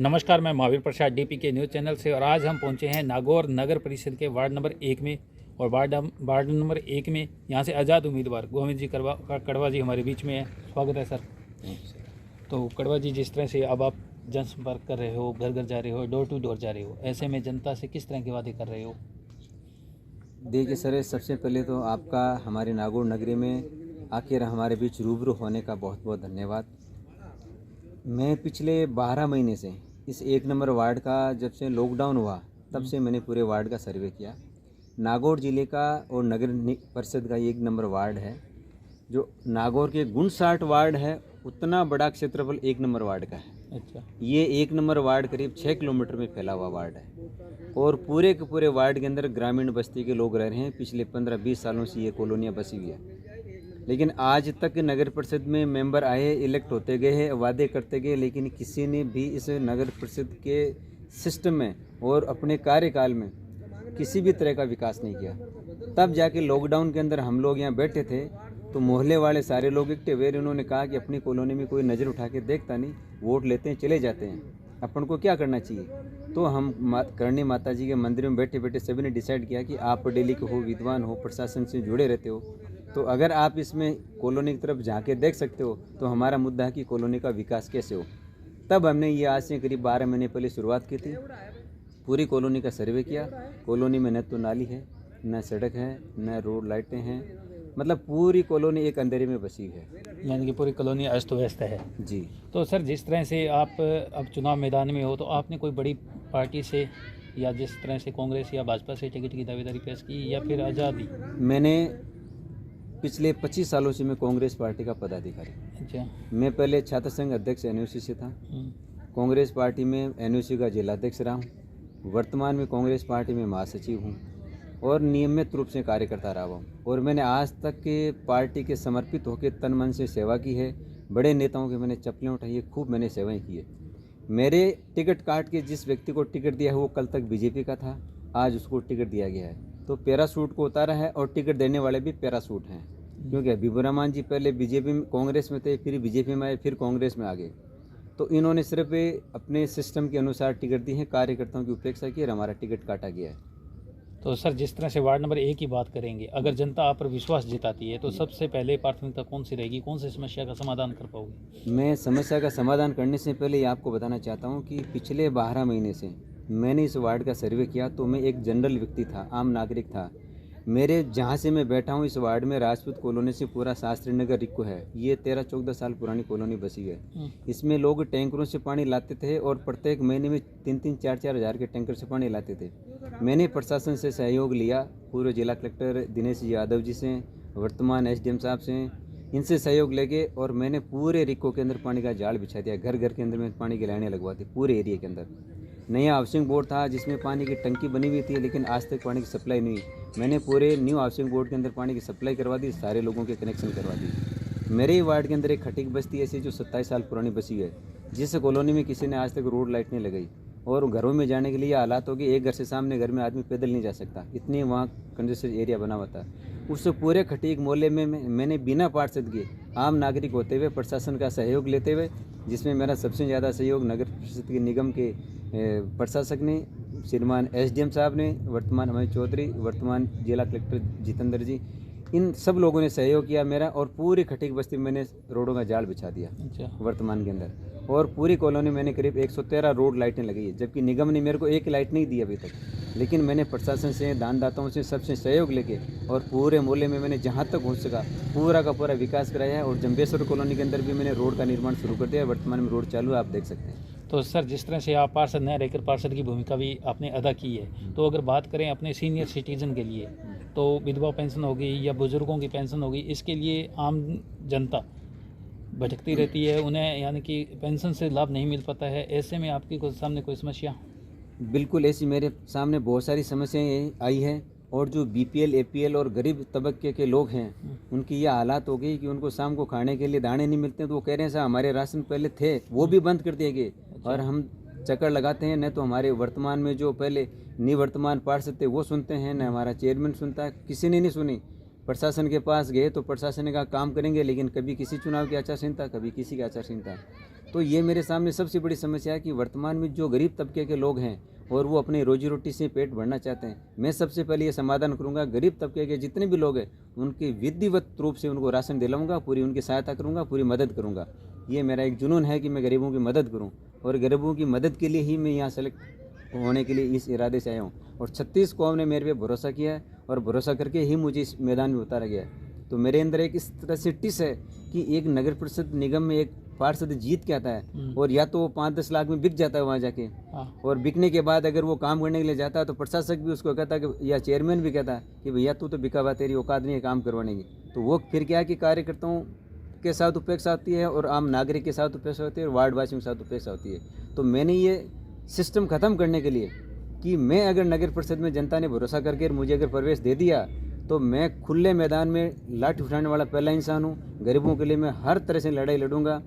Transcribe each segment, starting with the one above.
नमस्कार, मैं महावीर प्रसाद डीपी के न्यूज़ चैनल से और आज हम पहुंचे हैं नागौर नगर परिषद के वार्ड नंबर 1 में। और वार्ड नंबर 1 में यहां से आज़ाद उम्मीदवार गोविंद जी कड़वा जी हमारे बीच में है। स्वागत है सर। तो कड़वा जी, जिस तरह से अब आप जनसंपर्क कर रहे हो, घर घर जा रहे हो, डोर टू डोर जा रहे हो, ऐसे में जनता से किस तरह के वादे कर रहे हो? देखिए सर, सबसे पहले तो आपका हमारे नागौर नगरी में आकर हमारे बीच रूबरू होने का बहुत बहुत धन्यवाद। मैं पिछले 12 महीने से इस 1 नंबर वार्ड का, जब से लॉकडाउन हुआ तब से मैंने पूरे वार्ड का सर्वे किया। नागौर ज़िले का और नगर परिषद का 1 नंबर वार्ड है। जो नागौर के 59 वार्ड है, उतना बड़ा क्षेत्रफल 1 नंबर वार्ड का है। अच्छा। ये 1 नंबर वार्ड करीब 6 किलोमीटर में फैला हुआ वार्ड है और पूरे के पूरे वार्ड के अंदर ग्रामीण बस्ती के लोग रह रहे हैं। पिछले 15-20 सालों से ये कॉलोनियाँ बसी हुई है, लेकिन आज तक नगर परिषद में मेंबर आए, इलेक्ट होते गए हैं, वादे करते गए, लेकिन किसी ने भी इस नगर परिषद के सिस्टम में और अपने कार्यकाल में किसी भी तरह का विकास नहीं किया। तब जाके लॉकडाउन के अंदर हम लोग यहाँ बैठे थे तो मोहल्ले वाले सारे लोग इकट्ठे हुए। उन्होंने कहा कि अपनी कॉलोनी में कोई नज़र उठा के देखता नहीं, वोट लेते हैं चले जाते हैं, अपन को क्या करना चाहिए। तो हम करणी माता जी के मंदिर में बैठे बैठे सभी ने डिसाइड किया कि आप पढ़े लिखे हो, विद्वान हो, प्रशासन से जुड़े रहते हो, तो अगर आप इसमें कॉलोनी की तरफ झांके देख सकते हो तो हमारा मुद्दा है कि कॉलोनी का विकास कैसे हो। तब हमने ये आज से करीब 12 महीने पहले शुरुआत की थी। पूरी कॉलोनी का सर्वे किया। कॉलोनी में न तो नाली है, न सड़क है, न रोड लाइटें हैं, मतलब पूरी कॉलोनी एक अंधेरे में बसी है, यानी कि पूरी कॉलोनी अस्त व्यस्त है जी। तो सर, जिस तरह से आप अब चुनाव मैदान में हो, तो आपने कोई बड़ी पार्टी से या जिस तरह से कांग्रेस या भाजपा से टिकट की दावेदारी पेश की या फिर आज़ादी? मैंने पिछले 25 सालों से मैं कांग्रेस पार्टी का पदाधिकारी। अच्छा। मैं पहले छात्र संघ अध्यक्ष एनयूसी से था, कांग्रेस पार्टी में एनयूसी का जिलाध्यक्ष रहा हूँ, वर्तमान में कांग्रेस पार्टी में महासचिव हूँ और नियमित रूप से कार्यकर्ता रहा हूँ। और मैंने आज तक के पार्टी के समर्पित होकर तन मन से सेवा की है। बड़े नेताओं के मैंने चप्पलें उठाई है, खूब मैंने सेवाएं की है। मेरे टिकट काट के जिस व्यक्ति को टिकट दिया है वो कल तक बीजेपी का था, आज उसको टिकट दिया गया है, तो पैरासूट को उतारा है और टिकट देने वाले भी पैरासूट हैं। क्योंकि हबीबुर रहमान जी पहले बीजेपी में, कांग्रेस में थे, फिर बीजेपी में आए, फिर कांग्रेस में आ गए, तो इन्होंने सिर्फ अपने सिस्टम के अनुसार टिकट दी है, कार्यकर्ताओं की उपेक्षा की और हमारा टिकट काटा गया है। तो सर, जिस तरह से वार्ड नंबर 1 की बात करेंगे, अगर जनता आप पर विश्वास जताती है तो सबसे पहले प्राथमिकता कौन सी रहेगी? कौन सी समस्या का समाधान कर पाओगे? मैं समस्या का समाधान करने से पहले ये आपको बताना चाहता हूँ कि पिछले 12 महीने से मैंने इस वार्ड का सर्वे किया तो मैं एक जनरल व्यक्ति था, आम नागरिक था। मेरे जहाँ से मैं बैठा हूँ इस वार्ड में राजपूत कॉलोनी से पूरा शास्त्री नगर रिक्को है। ये 13-14 साल पुरानी कॉलोनी बसी है। इसमें लोग टैंकरों से पानी लाते थे और प्रत्येक महीने में 3-3, 4-4 हज़ार के टैंकर से पानी लाते थे। मैंने प्रशासन से सहयोग लिया, पूर्व जिला कलेक्टर दिनेश यादव जी से, वर्तमान एसडीएम साहब से, इनसे सहयोग लेके और मैंने पूरे रिक्को के अंदर पानी का जाल बिछा दिया। घर घर के अंदर में पानी की लाइनें लगवा दी पूरे एरिया के अंदर। नया हाउसिंग बोर्ड था जिसमें पानी की टंकी बनी हुई थी, लेकिन आज तक पानी की सप्लाई नहीं हुई। मैंने पूरे न्यू हाउसिंग बोर्ड के अंदर पानी की सप्लाई करवा दी, सारे लोगों के कनेक्शन करवा दी। मेरे ही वार्ड के अंदर एक खटीक बस्ती ऐसी जो 27 साल पुरानी बसी है, जिस कॉलोनी में किसी ने आज तक रोड लाइट नहीं लगाई और घरों में जाने के लिए हालात हो गए, एक घर से सामने घर में आदमी पैदल नहीं जा सकता, इतनी वहाँ कंजेस्टेड एरिया बना हुआ था। उस पूरे खटीक मोहल्ले में मैंने बिना पार्षद के आम नागरिक होते हुए प्रशासन का सहयोग लेते हुए, जिसमें मेरा सबसे ज़्यादा सहयोग नगर परिषद के निगम के प्रशासक ने, श्रीमान एसडीएम साहब ने, वर्तमान अमित चौधरी, वर्तमान जिला कलेक्टर जितेंद्र जी, इन सब लोगों ने सहयोग किया मेरा। और पूरी खटीक बस्ती में मैंने रोडों का जाल बिछा दिया। अच्छा। वर्तमान के अंदर और पूरी कॉलोनी मैंने करीब 113 रोड लाइटें लगाई है, जबकि निगम ने मेरे को एक लाइट नहीं दी अभी तक। लेकिन मैंने प्रशासन से, दानदाताओं से, सबसे सहयोग लेके और पूरे मोहल्ले में मैंने जहाँ तक हो सका पूरा का पूरा विकास कराया है। और जम्बेश्वर कॉलोनी के अंदर भी मैंने रोड का निर्माण शुरू कर दिया है। वर्तमान में रोड चालू है, आप देख सकते हैं। तो सर, जिस तरह से आप पार्षद न रहकर पार्षद की भूमिका भी आपने अदा की है, तो अगर बात करें अपने सीनियर सिटीजन के लिए, तो विधवा पेंशन होगी या बुजुर्गों की पेंशन होगी, इसके लिए आम जनता भटकती रहती है, उन्हें यानी कि पेंशन से लाभ नहीं मिल पाता है। ऐसे में आपकी सामने कोई समस्या? बिल्कुल ऐसी मेरे सामने बहुत सारी समस्याएं आई हैं। और जो बीपीएल, एपीएल और गरीब तबके के लोग हैं, उनकी ये हालात हो गई कि उनको शाम को खाने के लिए दाने नहीं मिलते, तो वो कह रहे हैं साहब हमारे राशन पहले थे वो भी बंद कर दिए गए। और हम चक्कर लगाते हैं, न तो हमारे वर्तमान में जो पहले निवर्तमान पार्षद थे वो सुनते हैं, न हमारा चेयरमैन सुनता है, किसी ने नहीं सुनी। प्रशासन के पास गए तो प्रशासन का काम करेंगे, लेकिन कभी किसी चुनाव की आचार संहिता, कभी किसी की आचार संहिता। तो ये मेरे सामने सबसे बड़ी समस्या है कि वर्तमान में जो गरीब तबके के लोग हैं और वो अपनी रोजी रोटी से पेट भरना चाहते हैं, मैं सबसे पहले ये समाधान करूंगा, गरीब तबके के जितने भी लोग हैं उनकी विधिवत रूप से उनको राशन दिलाऊंगा, पूरी उनकी सहायता करूंगा, पूरी मदद करूंगा। ये मेरा एक जुनून है कि मैं गरीबों की मदद करूं, और गरीबों की मदद के लिए ही मैं यहाँ सेलेक्ट होने के लिए इस इरादे से आया हूँ। और 36 कौम ने मेरे पे भरोसा किया है, और भरोसा करके ही मुझे इस मैदान में उतारा गया है। तो मेरे अंदर एक इस तरह से टिस है कि एक नगर परिषद निगम में एक पार्षद जीत के आता है, और या तो वो 5-10 लाख में बिक जाता है वहाँ जाके, और बिकने के बाद अगर वो काम करने के लिए जाता है तो प्रशासक भी उसको कहता है कि, या चेयरमैन भी कहता है कि भैया तू तो बिका हुआ, तेरी औकात नहीं है काम करवाने की। तो वो फिर क्या है कि कार्यकर्ताओं के साथ उपेक्षा होती है, और आम नागरिक के साथ उपेक्षा होती है, और वार्ड वासियों के साथ उपेक्षा होती है। तो मैंने ये सिस्टम ख़त्म करने के लिए कि मैं अगर नगर परिषद में जनता ने भरोसा करके मुझे अगर प्रवेश दे दिया तो मैं खुले मैदान में लाठी उठाने वाला पहला इंसान हूँ। गरीबों के लिए मैं हर तरह से लड़ाई लड़ूंगा।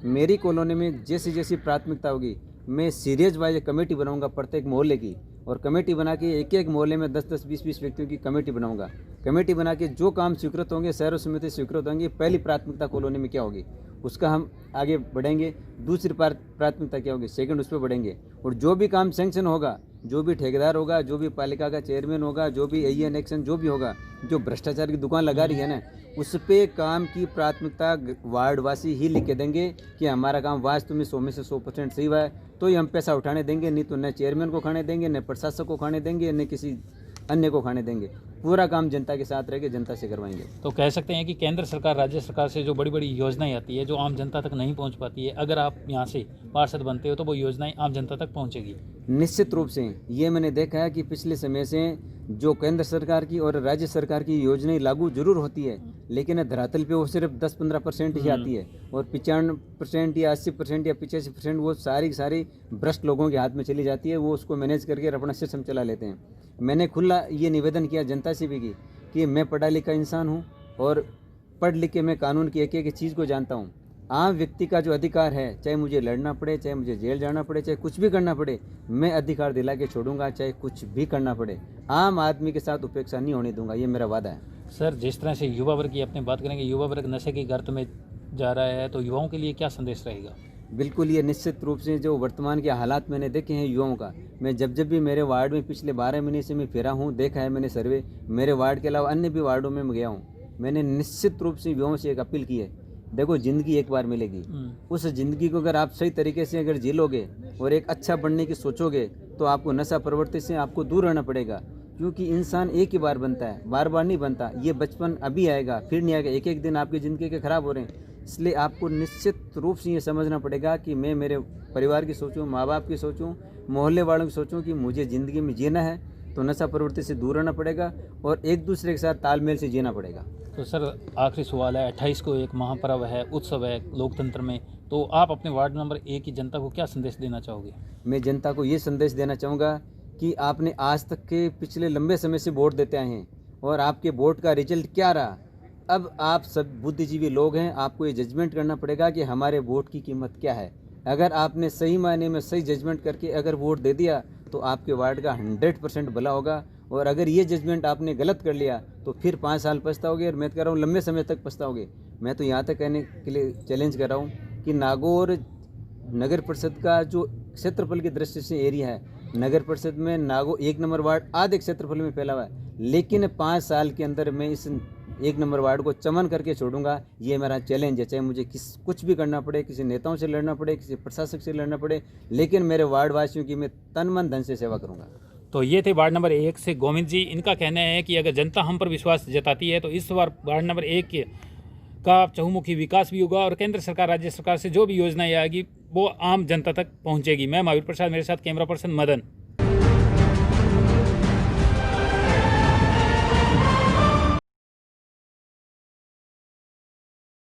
मेरी कॉलोनी में जैसी जैसी प्राथमिकता होगी मैं सीरियस वाइज कमेटी बनाऊंगा प्रत्येक मोहल्ले की, और कमेटी बना के एक एक मोहल्ले में 10-10, 20-20 व्यक्तियों की कमेटी बनाऊंगा। कमेटी बना के जो काम स्वीकृत होंगे, शहरों समिति स्वीकृत होंगे, पहली प्राथमिकता कॉलोनी में क्या होगी उसका हम आगे बढ़ेंगे, दूसरी प्राथमिकता क्या होगी सेकंड उस पर बढ़ेंगे, और जो भी काम सैंक्शन होगा, जो भी ठेकेदार होगा, जो भी पालिका का चेयरमैन होगा, जो भी AEN एक्शन जो भी होगा, जो भ्रष्टाचार की दुकान लगा रही है ना, उस पे काम की प्राथमिकता वार्डवासी ही लिख के देंगे कि हमारा काम वास्तव में 100 में से 100% सही हुआ है, तो ही हम पैसा उठाने देंगे, नहीं तो न चेयरमैन को खाने देंगे, न प्रशासक को खाने देंगे, न किसी अन्य को खाने देंगे। पूरा काम जनता के साथ रहेंगे, जनता से करवाएंगे। तो कह सकते हैं कि केंद्र सरकार, राज्य सरकार से जो बड़ी बड़ी योजनाएं आती है जो आम जनता तक नहीं पहुंच पाती है, अगर आप यहाँ से पार्षद बनते हो तो वो योजनाएं आम जनता तक पहुंचेगी। निश्चित रूप से ये मैंने देखा है कि पिछले समय से जो केंद्र सरकार की और राज्य सरकार की योजनाएं लागू जरूर होती है, लेकिन धरातल पे वो सिर्फ 10-15% ही आती है, और 95% या 80% या 85% वो सारी सारी भ्रष्ट लोगों के हाथ में चली जाती है। वो उसको मैनेज करके अपना सिस्टम चला लेते हैं। मैंने खुला ये निवेदन किया जनता से भी कि मैं पढ़ा लिखा इंसान हूँ, और पढ़ लिख के मैं कानून की एक एक चीज़ को जानता हूँ। आम व्यक्ति का जो अधिकार है, चाहे मुझे लड़ना पड़े, चाहे मुझे जेल जाना पड़े, चाहे कुछ भी करना पड़े, मैं अधिकार दिला के छोड़ूंगा, चाहे कुछ भी करना पड़े। आम आदमी के साथ उपेक्षा नहीं होने दूंगा, ये मेरा वादा है। सर, जिस तरह से युवा वर्ग की अपनी बात करेंगे, युवा वर्ग नशे की गर्त में जा रहा है, तो युवाओं के लिए क्या संदेश रहेगा? बिल्कुल, ये निश्चित रूप से जो वर्तमान के हालात मैंने देखे हैं युवाओं का, मैं जब भी मेरे वार्ड में पिछले 12 महीने से मैं फिरा हूँ, देखा है मैंने सर्वे, मेरे वार्ड के अलावा अन्य भी वार्डों में गया हूँ, मैंने निश्चित रूप से युवाओं से एक अपील की है, देखो ज़िंदगी एक बार मिलेगी, उस ज़िंदगी को अगर आप सही तरीके से अगर जी लोगे और एक अच्छा बनने की सोचोगे, तो आपको नशा प्रवृत्ति से आपको दूर रहना पड़ेगा, क्योंकि इंसान एक ही बार बनता है, बार बार नहीं बनता। ये बचपन अभी आएगा फिर नहीं आएगा, एक एक दिन आपकी ज़िंदगी के ख़राब हो रहे हैं। इसलिए आपको निश्चित रूप से ये समझना पड़ेगा कि मैं मेरे परिवार की सोचूं, माँ बाप की सोचूं, मोहल्ले वालों की सोचूं कि मुझे ज़िंदगी में जीना है तो नशा प्रवृत्ति से दूर रहना पड़ेगा और एक दूसरे के साथ तालमेल से जीना पड़ेगा। तो सर, आखिरी सवाल है, 28 को एक महापर्व है, उत्सव है लोकतंत्र में, तो आप अपने वार्ड नंबर 1 की जनता को क्या संदेश देना चाहोगे? मैं जनता को ये संदेश देना चाहूँगा कि आपने आज तक के पिछले लंबे समय से वोट देते आए हैं, और आपके वोट का रिजल्ट क्या रहा। अब आप सब बुद्धिजीवी लोग हैं, आपको ये जजमेंट करना पड़ेगा कि हमारे वोट की कीमत क्या है। अगर आपने सही मायने में सही जजमेंट करके अगर वोट दे दिया तो आपके वार्ड का 100% भला होगा, और अगर ये जजमेंट आपने गलत कर लिया तो फिर 5 साल पछताओगे, और मैं कह रहा हूँ लंबे समय तक पछताओगे। मैं तो यहाँ तक कहने के लिए चैलेंज कर रहा हूँ कि नागौर नगर परिषद का जो क्षेत्रफल की दृष्टि से एरिया है, नगर परिषद में नागौर 1 नंबर वार्ड आधे क्षेत्रफल में फैला हुआ है, लेकिन 5 साल के अंदर मैं इस 1 नंबर वार्ड को चमन करके छोड़ूंगा। ये मेरा चैलेंज है, चाहे मुझे कुछ भी करना पड़े, किसी नेताओं से लड़ना पड़े, किसी प्रशासक से लड़ना पड़े, लेकिन मेरे वार्ड वासियों की मैं तन मन धन से सेवा करूंगा। तो ये थे वार्ड नंबर 1 से गोविंद जी। इनका कहना है कि अगर जनता हम पर विश्वास जताती है तो इस बार वार्ड नंबर 1 का चहुमुखी विकास भी होगा, और केंद्र सरकार, राज्य सरकार से जो भी योजनाएं आएगी वो आम जनता तक पहुंचेगी। मैं महावीर प्रसाद, मेरे साथ कैमरा पर्सन मदन।